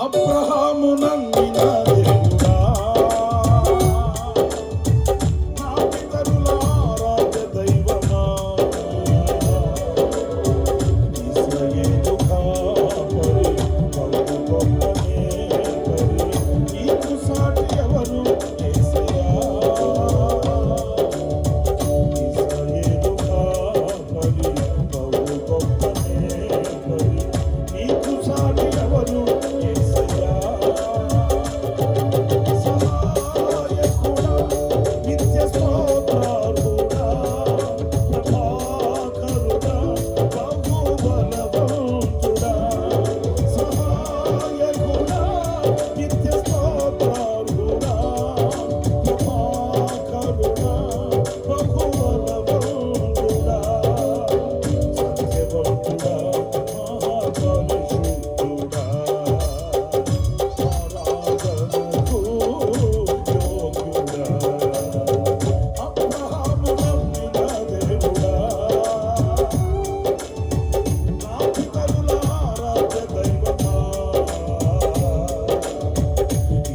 అబ్రహాము నమ్మిన దేవుడా, నా పితరుల ఆరాధ్య దైవమా, ఇశ్రాయేలు కాపరి బహు గొప్ప నేపరి, నీకు సాటి ఎవరు యేసయ్యా. ఇశ్రాయేలు కాపరి బహు గొప్ప నేపరి, నీకు సాటి ఎవరు యేసయ్యా. సహాయకుడా, నిత్య స్తోత్రార్హుడా, ప్రభాకరుడా, బహు బలవంతుడా. సహాయకుడా, నిత్య స్తోత్రార్హుడా, ప్రభాకరుడా, బహు బలవంతుడా. సత్యవంతుడా, మహాపరిశుద్ధుడా, ఆరాధనకు యోగ్యుడా. అబ్రహాము నమ్మిన దేవుడా, నా పితరుల ఆరాధ్య దైవమా,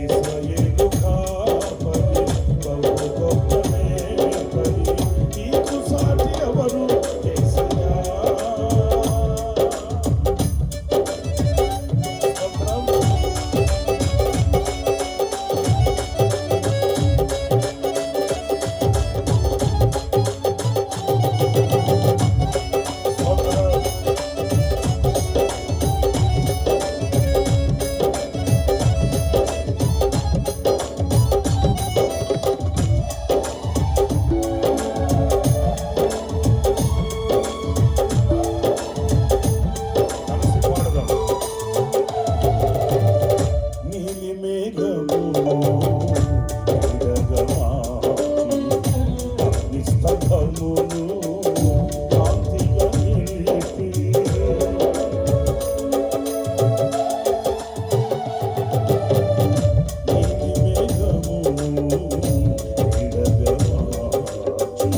ఇశ్రాయేలు కాపరి బహు గొప్ప నేపరి, నీకు సాటి ఎవరు యేసయ్యా. స్తోత్రం. స్తోత్రం. కలిసి పాడదాం. నీలి మేఘములు ఎరగమార్చి, అగ్నిస్తంభమును కాంతిగా నిలిపి, నీలి మేఘములు ఎరగమార్చి,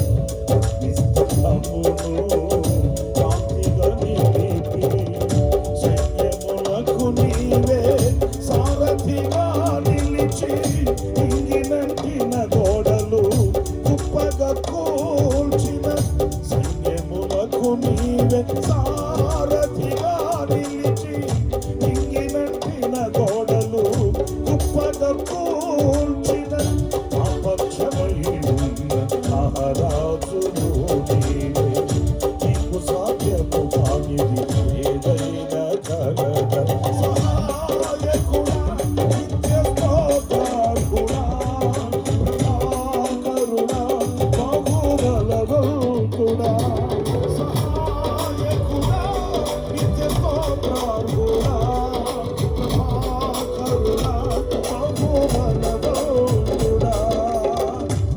అగ్నిస్తంభమును కాంతిగా నిలిపి, సైన్యములకు నీవే సారథిగా నిలిచి, ఇంగినంటిన గోడలు కుప్పగా కూల్చిన. సైన్యములకు నీవే సారథిగా నిలిచి, ఇంగినంటిన గోడలు కుప్పగా కూల్చిన. అపక్షమై ఉన్న మహారాజులు నీవే, నీకు సాధ్యము కానిది ఏదైనా కలదా. సహాయకుడా, నిత్య స్తోత్రార్హుడా, ప్రభాకరుడా, బహు బలవంతుడా. సహాయకుడా, నిత్య స్తోత్రార్హుడా, ప్రభాకరుడా, బహు బలవంతుడా.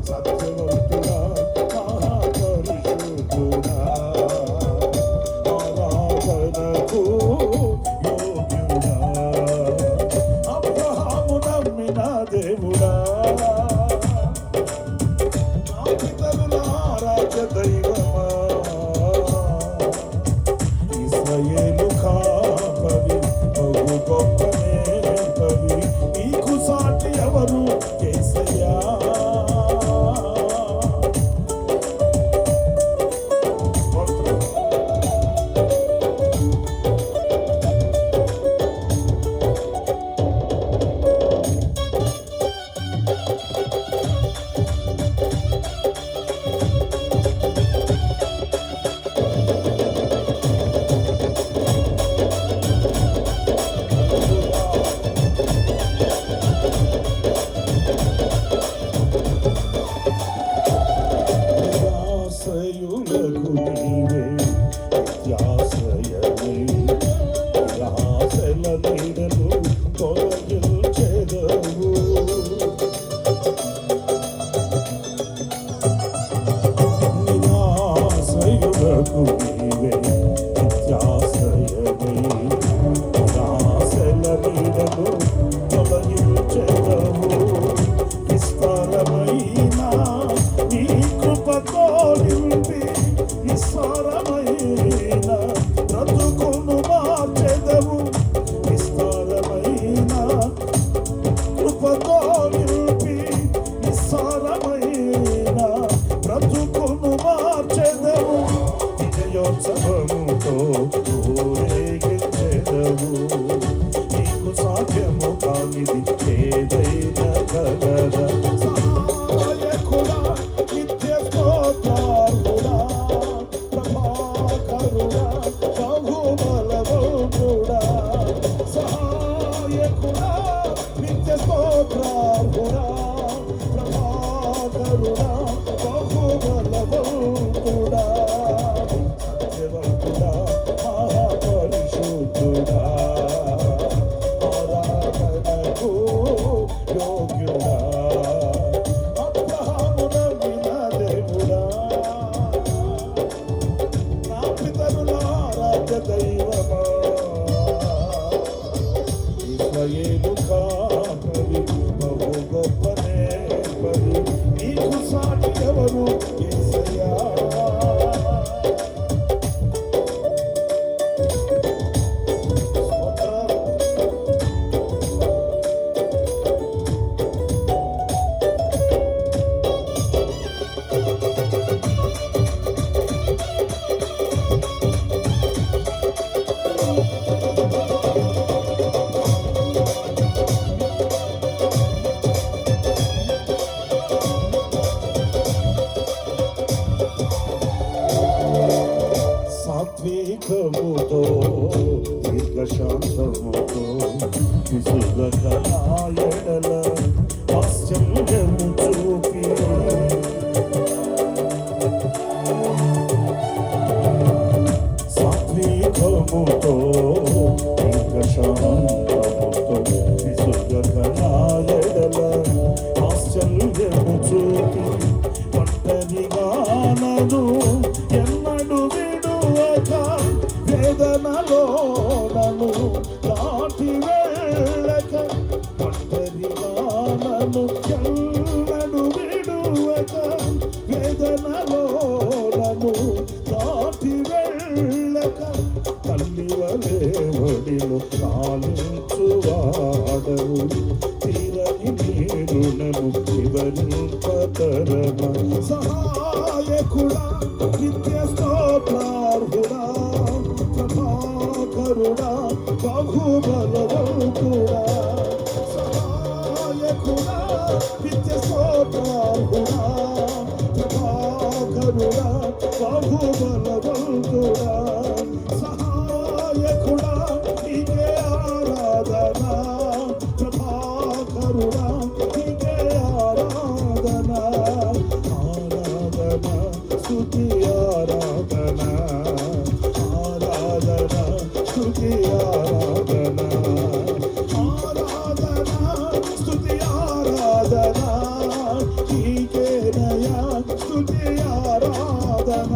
సత్యవంతుడా, మహాపరిశుద్ధుడా, ఆరాధనకు యోగ్యుడా. అబ్రహాము నమ్మిన దేవుడా, నా పితరుల ఆరాధ్య దైవమా, ఇశ్రాయేలు కాపరి బహు గొప్ప నేపరి, నీకు సాటి ఎవరు యేసయ్యా. స్తోత్రం. నిరాశయులకు నీవే నిత్యాశ్రయమే, నిరాశల నీడను తొలగించెదవు. నిరాశయులకు నీవే నిత్యాశ్రయమే, నిరాశల నీడను తొలగించెదవు. విస్తారమైన నీ కృపతో నింపి, విస్తారమైన బ్రతుకును మార్చెదవు. విస్తార చేయగలవు, నీకు సాధ్యము కానిది ఏదైనా కలదా. సహాయకుడా, నిత్య స్తోత్రార్హుడా, ప్రభాకరుడా, బహుబలవంతుడా. సహాయకుడా, నిత్య స్తోత్రార్హుడా, ప్రభాకరుడా, బహుబలవంతుడా. సత్యవంతుడా, మహాపరిశుద్ధుడా, ఆరాధనకు యోగ్యుడా, అబ్రహాము నమ్మిన దేవుడా, నా పితరుల ఆరాధ్య దైవమా, ఇశ్రాయేలు కాపరి, బహు గొప్ప నేపరి, నీకు సాటి ఎవరు యేసయ్యా. సాత్వికముతో దీర్ఘశాంతముతో విసుగక నా ఎడల ఆశ్చర్యము చూపి, సాత్వికముతో దీర్ఘశాంతముతో విసుగక నా ఎడల ఆశ్చర్యము చూపి, ఒంటరిగానను ఎన్నడు విడువక వేదనలో నన్ను దాటి వెళ్ళక, ఒంటరిగానను ఎన్నడు విడువక వేదనలో నన్ను దాటి వెళ్ళక, తల్లి వలే ఒడిలో పాలించువాడవు, తీరని నీరు నన్ను వివరింపతరమ. సహాయకుడా, నిత్య స్తోత్రార్హుడా, ప్రభాకరుడా, బహుబలవంతుడా. సహాయకుడా, నిత్య స్తోత్రార్హుడా, ప్రభాకరుడా, బహుబలవంతుడా. సహాయకుడా, నీకే ఆరాధన, ప్రభాకరుడా, నీకే ఆరాధన. ఆరాధన, స్తుతి ఆరాధన, ఆరాధన, స్తుతి ఆరాధన, ఆరాధన, స్తుతి ఆరాధన, నీకేనయా స్తుతి ఆరాధన,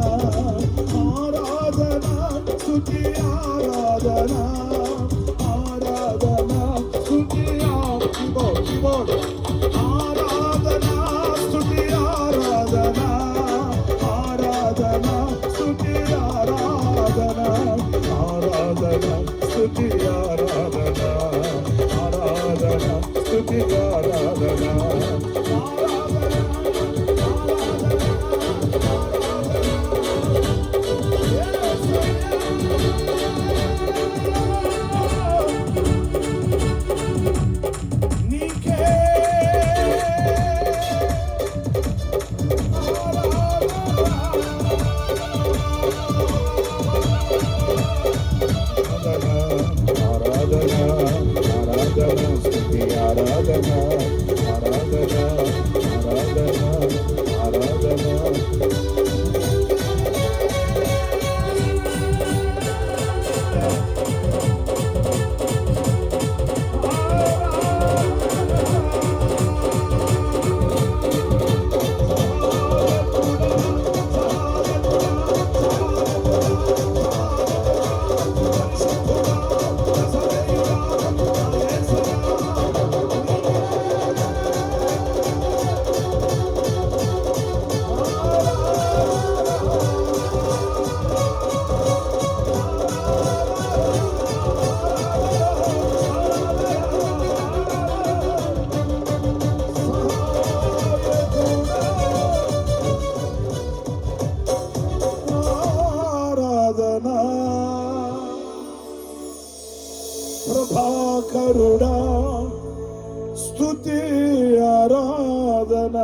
ఆరాధన, స్తుతి ఆరాధన, ఆరాధన, స్తుతి ఆరాధన, స్తుతి ఆరాధన, ఆరాధన, స్తుతి ఆరాధన, ఆరాధన, స్తుతి ఆరాధన, ఆరాధన, స్తుతి ఆరాధన, నీకే ఆరాధన, ఆరాధన, స్తుతి ఆరాధన, ఆరాధన. దివాకరుడా స్తుతి ఆరాధన